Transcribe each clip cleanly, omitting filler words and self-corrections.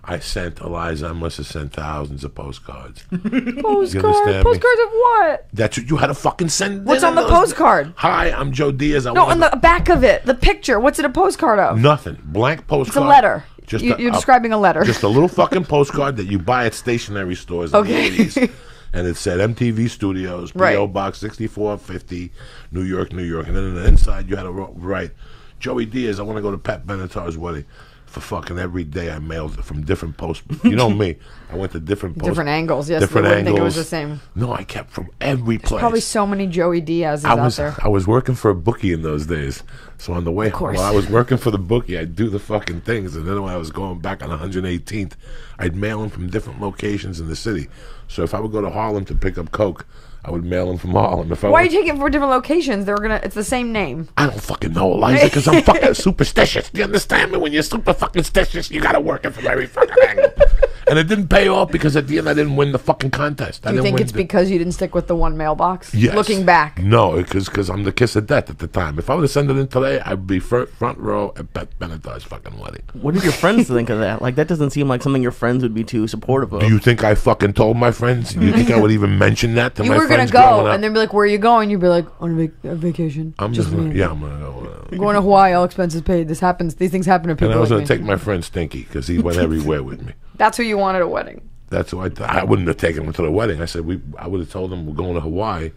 I must have sent thousands of postcards. Postcards of what? That's what you had to fucking send. What's on the postcard? Hi, I'm Joe Diaz. No, on the back of it, the picture. What's it a postcard of? Nothing. Blank postcard. It's a letter. You're describing a letter. Just a little fucking postcard that you buy at stationery stores in the 80s. And it said MTV Studios, P.O. Box 6450, New York, New York. And then on the inside, you had to write, Joey Diaz, I want to go to Pat Benatar's wedding. For fucking every day, I mailed it from different posts. You know me. I went to different posts. Different angles, yes. Different angles. Think it was the same. No, I kept from every place. There's probably so many Joey Diaz's out there. I was working for a bookie in those days. So on the way home, while I was working for the bookie, I'd do the fucking things. And then when I was going back on 118th, I'd mail them from different locations in the city. So if I would go to Harlem to pick up Coke, I would mail them from Harlem. Why are you taking it from different locations? It's the same name. I don't fucking know, Eliza, because I'm fucking superstitious. Do you understand me? When you're super fucking stitious, you gotta work it from every fucking angle. And it didn't pay off because at the end I didn't win the fucking contest. Do you think it's because you didn't stick with the one mailbox? Yes. Looking back. No, because I'm the kiss of death at the time. If I would have sent it in today, I'd be front row at Pat Benatar's fucking wedding. What did your friends think of that? Like, that doesn't seem like something your friends would be too supportive of. Do you think I fucking told my friends? Do you think I would even mention that to my friends? You were going to go, and they'd be like, where are you going? You'd be like, on a vacation. I'm going to go. I'm going to Hawaii, all expenses paid. This happens. These things happen to people. And I was going to take my friend Stinky, because he went everywhere with me. That's who you wanted at a wedding. That's who I wouldn't have taken him to the wedding. I said I would have told him we're going to Hawaii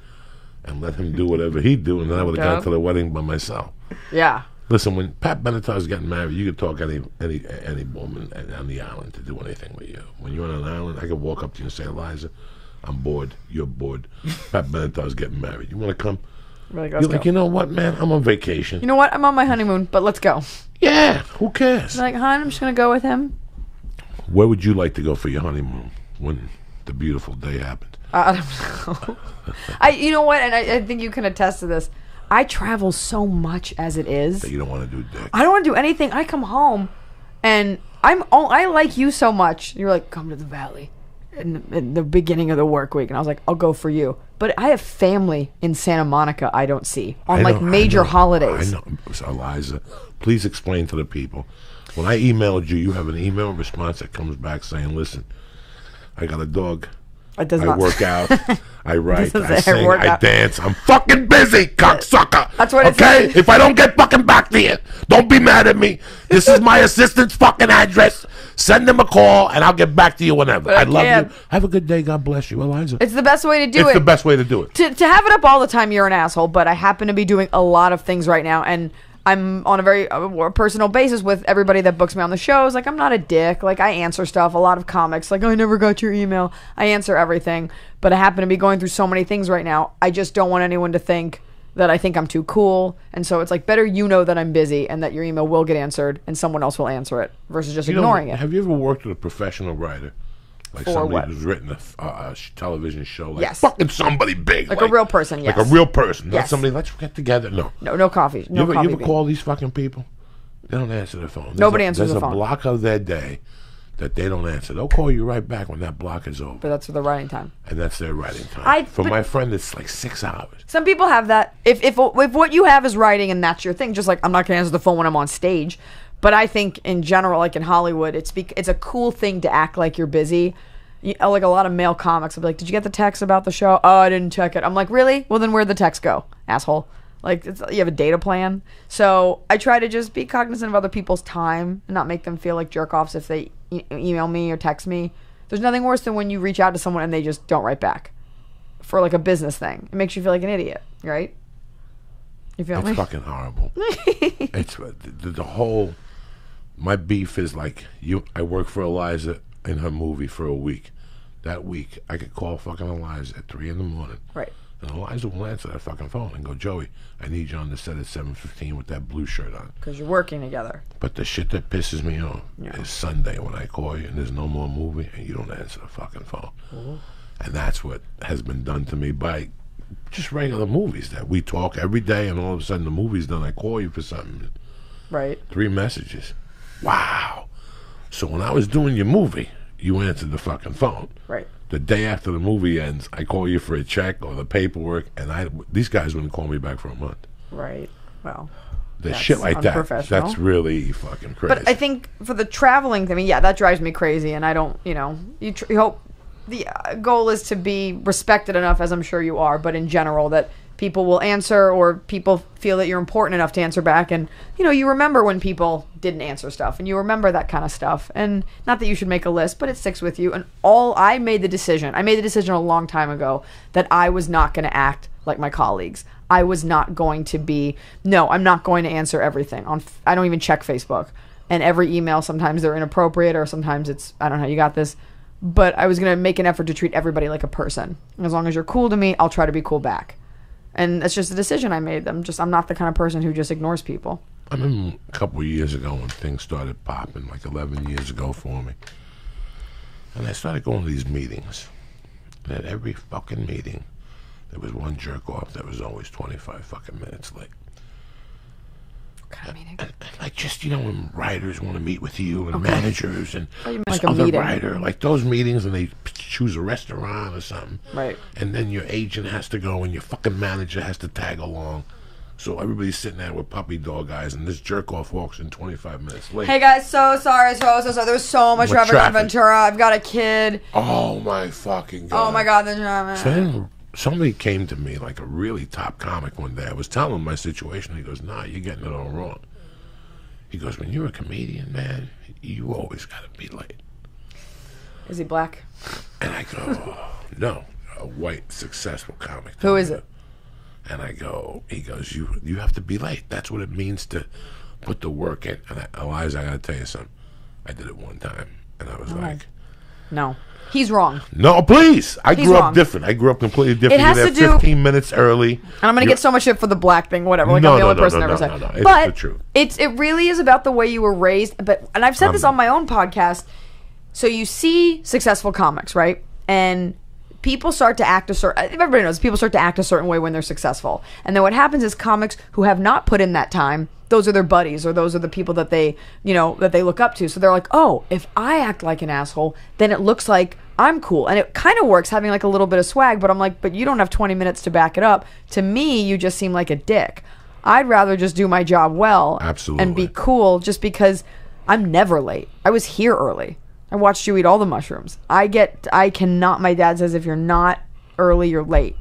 and let him do whatever he'd do, and then I would have gone to the wedding by myself. Yeah. Listen, when Pat Benatar's getting married, you could talk any woman on the island to do anything with you. When you're on an island, I could walk up to you and say, Eliza, I'm bored. You're bored. Pat Benatar's getting married. You want to come? You're like, you know what, man? I'm on vacation. You know what? I'm on my honeymoon, but let's go. Yeah, who cares? Like, hon, I'm just going to go with him. Where would you like to go for your honeymoon when the beautiful day happens? I don't know. You know what? And I think you can attest to this. I travel so much as it is. That you don't want to do dick. I don't want to do anything. I come home, and I like you so much. You're like, come to the valley in the beginning of the work week, and I was like, I'll go for you. But I have family in Santa Monica I don't see on major holidays. I know. So, Eliza, please explain to the people. When I emailed you, you have an email response that comes back saying, listen, I got a dog. I work out. I write. I sing. I dance. I'm fucking busy, cocksucker. That's what it's okay? If I don't get fucking back to you, don't be mad at me. This is my assistant's fucking address. Send him a call, and I'll get back to you whenever. I love you. Have a good day. God bless you, Eliza. It's the best way to do it. It's the best way to do it. To have it up all the time, you're an asshole, but I happen to be doing a lot of things right now, and I'm on a very personal basis with everybody that books me on the shows. Like, I'm not a dick. Like, I answer stuff. A lot of comics, like, I never got your email. I answer everything. But I happen to be going through so many things right now. I just don't want anyone to think that I think I'm too cool. And so it's like, better you know that I'm busy and that your email will get answered and someone else will answer it versus just ignoring it. Have you ever worked with a professional writer? Like for somebody what? who's written a television show, like yes. fucking somebody big, like a real person, yes, like a real person, yes. Not somebody. Let's get together. No coffee. No coffee. You ever call these fucking people? They don't answer the phone. Nobody answers the phone. There's a block of their day that they don't answer. They'll call you right back when that block is over. But that's for the writing time. And that's their writing time. For my friend, it's like 6 hours. Some people have that. If what you have is writing and that's your thing, just like I'm not gonna answer the phone when I'm on stage. But I think in general, like in Hollywood, it's a cool thing to act like you're busy. Like a lot of male comics will be like, did you get the text about the show? Oh, I didn't check it. I'm like, really? Well, then where'd the text go, asshole? Like, you have a data plan. So I try to just be cognizant of other people's time and not make them feel like jerk-offs if they email me or text me. There's nothing worse than when you reach out to someone and they just don't write back for like a business thing. It makes you feel like an idiot, right? You feel me? It's fucking horrible. It's the whole... My beef is like, I work for Eliza in her movie for a week. That week, I could call fucking Eliza at 3 in the morning. Right. And Eliza will answer that fucking phone and go, Joey, I need you on the set at 7:15 with that blue shirt on. Because you're working together. But the shit that pisses me off is Sunday when I call you and there's no more movie and you don't answer the fucking phone. Mm-hmm. And that's what has been done to me by just regular movies that we talk every day and all of a sudden the movie's done. I call you for something. Right. 3 messages. Wow. So when I was doing your movie, you answered the fucking phone. Right. The day after the movie ends, I call you for a check or the paperwork, and these guys wouldn't call me back for a month. Right. Well. The shit like that. That's really fucking crazy. But I think for the traveling thing, I mean, yeah, that drives me crazy, and I don't, you know, you hope the goal is to be respected enough, as I'm sure you are, but in general, that people will answer, or people feel that you're important enough to answer back, and, you know, you remember when people didn't answer stuff, and you remember that kind of stuff, and not that you should make a list, but it sticks with you. And I made the decision a long time ago that I was not going to act like my colleagues. I was not going to be, no, I'm not going to answer everything. I don't even check Facebook. And every email, sometimes they're inappropriate, or sometimes it's, I don't know how you got this. But I was going to make an effort to treat everybody like a person. As long as you're cool to me, I'll try to be cool back. And that's just a decision I made. I'm not the kind of person who just ignores people. I remember a couple of years ago when things started popping, like 11 years ago for me. And I started going to these meetings. And at every fucking meeting, there was one jerk off that was always 25 fucking minutes late. What kind of meeting? And like, just, you know, when writers want to meet with you, and managers, and this like a other meeting. writer, like those meetings, and they choose a restaurant or something. Right. And then your agent has to go, and your fucking manager has to tag along. So everybody's sitting there with puppy dog eyes, and this jerk off walks in 25 minutes late. Hey guys, so sorry. There was so much traffic on Ventura. I've got a kid. Oh my fucking God. Oh my God, the drama. So then somebody came to me, like a really top comic one day. I was telling him my situation. He goes, nah, you're getting it all wrong. He goes, when you're a comedian, man, you always got to be late. Is he black? And I go, no, a white, successful comic. Who is it? And I go, he goes, you have to be late. That's what it means to put the work in. And Eliza, I got to tell you something. I did it one time, and I was like, no. He's wrong. No, please. I grew up different. I grew up completely different. It has You're to there 15 minutes early. And I'm going to get so much shit for the black thing, whatever. Like, No, I'm the no, only no, person no, ever no, said. no, no. It's But the truth. it really is about the way you were raised. And I've said this on my own podcast. So you see successful comics, right? And people start to act everybody knows people start to act a certain way when they're successful. And then what happens is comics who have not put in that time, those are their buddies, or those are the people that they, you know, that they look up to. So they're like, oh, if I act like an asshole, then it looks like I'm cool. And it kind of works, having like a little bit of swag, but I'm like, but you don't have 20 minutes to back it up. To me, you just seem like a dick. I'd rather just do my job well. Absolutely. And be cool, just because I'm never late. I was here early. I watched you eat all the mushrooms. My dad says if you're not early, you're late.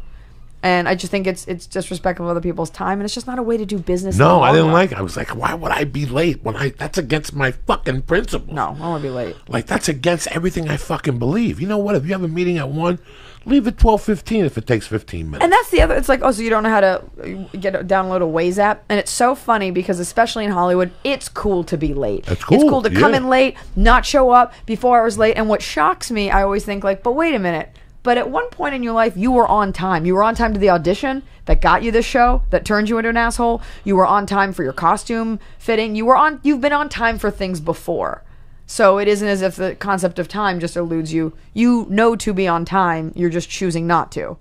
And I just think it's disrespectful of other people's time, and it's just not a way to do business. No, I didn't like it. I was like, why would I be late that's against my fucking principles. No, I don't want to be late. Like, that's against everything I fucking believe. You know what? If you have a meeting at 1, leave at 12:15 if it takes 15 minutes. And that's the other, it's like, oh, so you don't know how to download a Waze app? And it's so funny because especially in Hollywood, it's cool to be late. That's cool. It's cool to come in late, not show up before hours late. And what shocks me, I always think like, but wait a minute. But at one point in your life, you were on time. You were on time to the audition that got you this show, that turned you into an asshole. You were on time for your costume fitting. You've been on time for things before. So it isn't as if the concept of time just eludes you. You know to be on time. You're just choosing not to.